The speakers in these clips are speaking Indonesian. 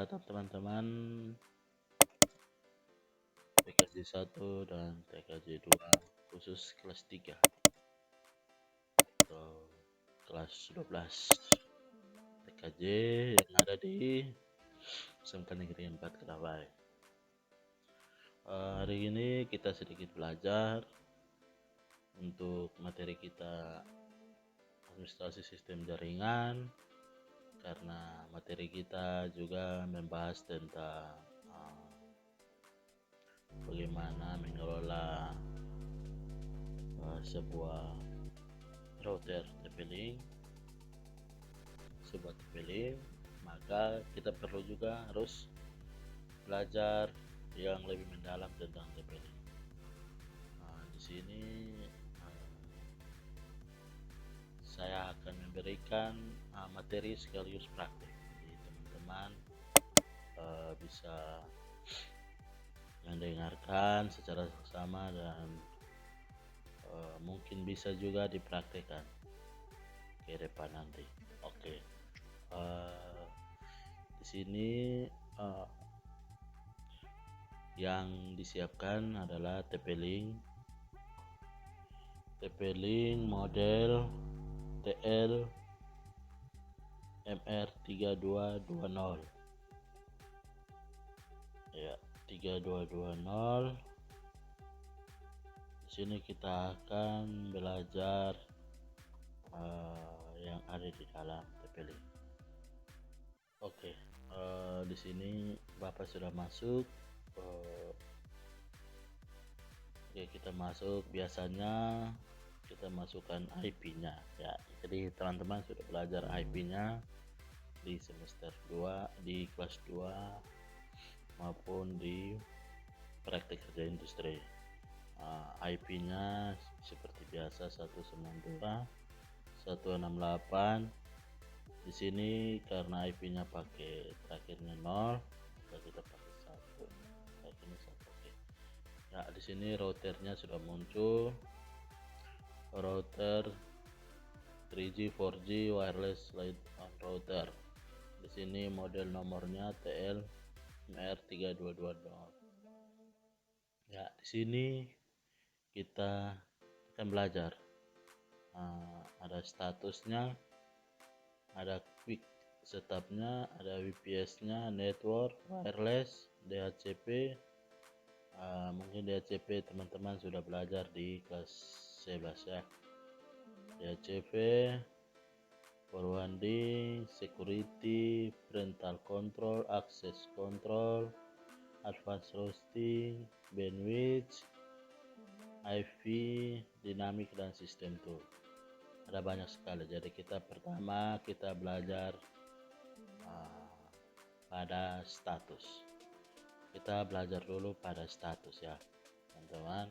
datang teman-teman TKJ 1 dan TKJ 2 khusus kelas 3 atau kelas 12 TKJ yang ada di SMK Negeri 4 Kedabai. Hari ini kita sedikit belajar untuk materi kita administrasi sistem jaringan, karena materi kita juga membahas tentang bagaimana mengelola sebuah router TP-Link, maka kita perlu juga harus belajar yang lebih mendalam tentang TP-Link. Di sini saya akan memberikan materi sekaligus praktik, jadi teman-teman bisa mendengarkan secara sama dan mungkin bisa juga dipraktikkan ke depan nanti. Oke. Di sini yang disiapkan adalah TP-Link model TL MR3220 ya, 3220. Di sini kita akan belajar yang ada di dalam TP-Link. Oke, di sini Bapak sudah masuk. Oke, kita masuk. Biasanya kita masukkan IP-nya ya. Jadi teman-teman sudah belajar IP-nya di semester 2, di kelas 2 maupun di praktik kerja industri. IP-nya seperti biasa 192.168. Di sini karena IP-nya pakai terakhirnya 0, maka kita pakai 1. Terakhirnya 1. Oke. Ya, di sini routernya sudah muncul. Router 3G 4G wireless LAN router. Di sini model nomornya TL MR3220. Ya, di sini kita akan belajar. Ada statusnya, ada quick setupnya, ada VPS-nya, network, wireless, DHCP. Mungkin DHCP teman-teman sudah belajar di kelas 11 ya. DHCP, forwarding, security, parental control, access control, advanced routing, bandwidth, IV, dynamic, dan sistem tool. Ada banyak sekali. Jadi pertama kita belajar pada status. Kita belajar dulu pada status ya, teman-teman.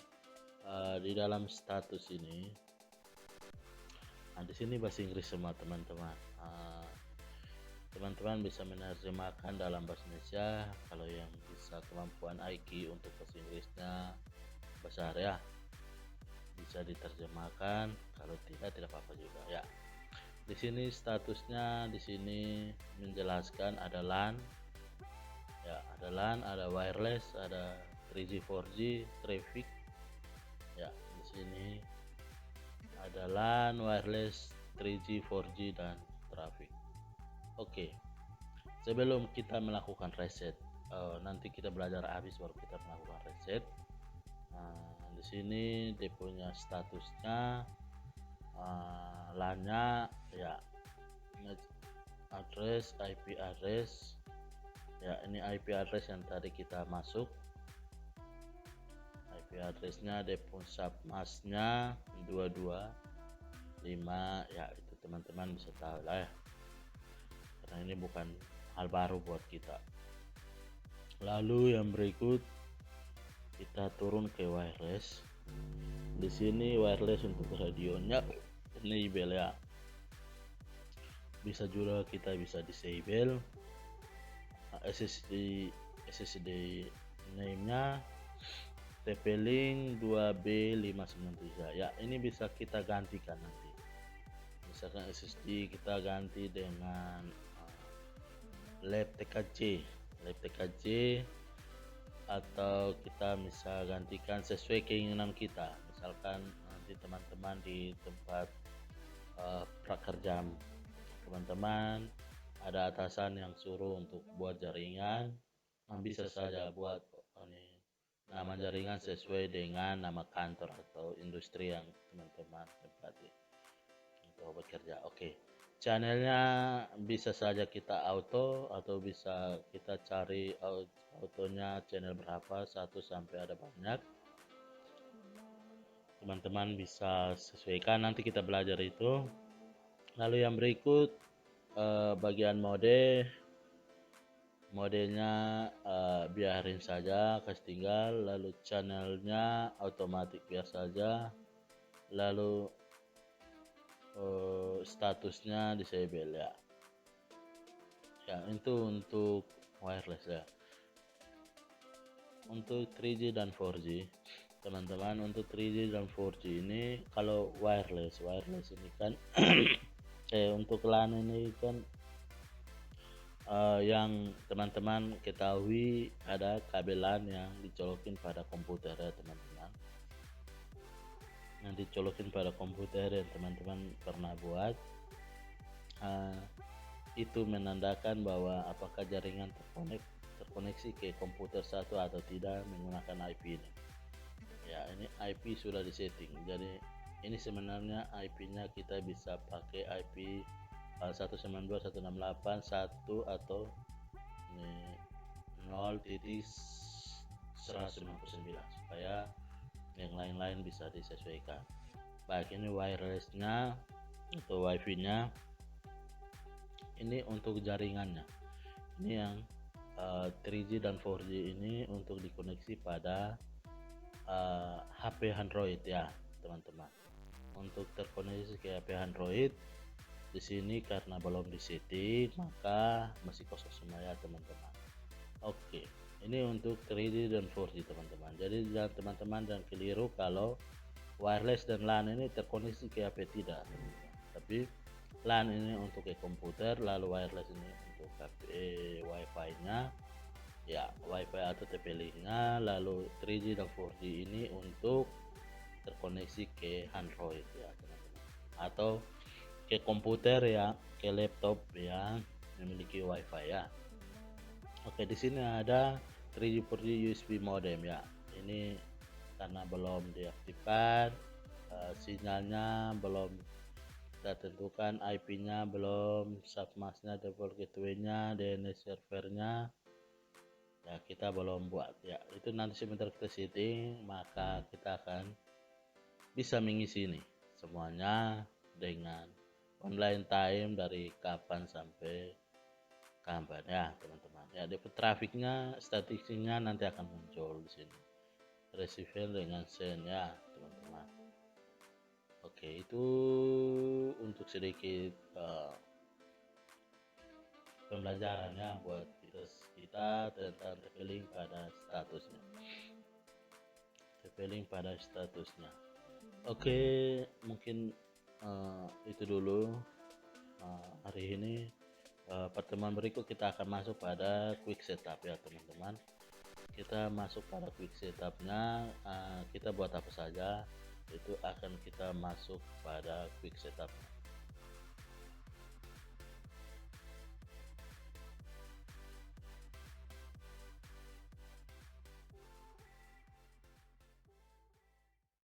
Di dalam status ini, di sini bahasa Inggris semua teman-teman. Teman-teman bisa menerjemahkan dalam bahasa Indonesia. Kalau yang bisa kemampuan IQ untuk bahasa Inggrisnya besar ya, bisa diterjemahkan. Kalau tidak apa-apa juga ya. Di sini statusnya di sini menjelaskan ada LAN. Ya, ada LAN, ada wireless, ada 3G 4G traffic. Ya, di sini ada LAN, wireless, 3G 4G dan traffic. Oke. Sebelum kita melakukan reset, nanti kita belajar habis baru kita melakukan reset. Di sini dia punya statusnya, LAN-nya ya, address, IP address. Ya, ini IP address yang tadi kita masuk. IP addressnya depun submasnya 225 ya, itu teman-teman bisa tahu lah ya, karena ini bukan hal baru buat kita. Lalu yang berikut kita turun ke wireless. Di sini wireless untuk radionya enable ya, bisa juga kita bisa disable. SSD name-nya TP-Link 2B593 ya, ini bisa kita gantikan nanti. Misalkan SSD kita ganti dengan lab TKC lab TKJ, atau kita bisa gantikan sesuai keinginan kita. Misalkan nanti teman-teman di tempat prakerja teman-teman ada atasan yang suruh untuk buat jaringan, bisa saja buat ini nama jaringan sesuai dengan nama kantor atau industri yang teman-teman tempati untuk bekerja. Oke, channelnya bisa saja kita auto atau bisa kita cari autonya channel berapa, 1 sampai ada banyak. Teman-teman bisa sesuaikan, nanti kita belajar itu. Lalu yang berikut bagian modenya biarin saja, kasih tinggal. Lalu channelnya otomatis biar saja. Lalu statusnya disable ya. Ya, itu untuk wireless ya. Untuk 3G dan 4G, teman-teman, untuk 3G dan 4G ini kalau wireless ini kan untuk LAN ini kan yang teman-teman ketahui ada kabel LAN yang dicolokin pada komputer ya teman-teman, yang dicolokin pada komputer yang teman-teman pernah buat. Itu menandakan bahwa apakah jaringan terkoneksi ke komputer satu atau tidak menggunakan IP ini. Ya, ini IP sudah disetting, jadi ini sebenarnya IP-nya kita bisa pakai IP 192.168.1 atau 0.199 supaya yang lain-lain bisa disesuaikan. Baik, ini wirelessnya atau wifi-nya. Ini untuk jaringannya, ini yang 3G dan 4G ini untuk dikoneksi pada HP Android ya teman-teman. Untuk terkoneksi ke HP Android di sini karena belum disetting maka masih kosong semua ya teman-teman. Oke, ini untuk 3G dan 4G teman-teman. Jadi teman-teman jangan keliru kalau wireless dan LAN ini terkoneksi ke HP, tidak teman-teman. Tapi LAN ini untuk ke komputer, lalu wireless ini untuk HP wifi nya ya, wifi atau TP-Link-nya. Lalu 3G dan 4G ini untuk terkoneksi ke Android ya teman-teman, atau ke komputer ya, ke laptop yang memiliki wifi ya. Oke, di sini ada 3G 4G USB modem ya. Ini karena belum diaktifkan, sinyalnya belum kita tentukan, IP-nya belum, submasknya, default gateway-nya, DNS servernya ya kita belum buat ya. Itu nanti sebentar kita setting, maka kita akan bisa mengisi ini semuanya dengan online time dari kapan sampai kapan ya teman-teman. Ya, dapat trafiknya, statistiknya nanti akan muncul di sini. Receiver dengan send ya teman-teman. Oke, itu untuk sedikit pembelajaran ya buat kita tentang TP-Link pada statusnya. TP-Link pada statusnya. Oke, mungkin itu dulu hari ini. Pertemuan berikut kita akan masuk pada quick setup ya teman-teman. Kita masuk pada quick setupnya, kita buat apa saja itu akan kita masuk pada quick setup.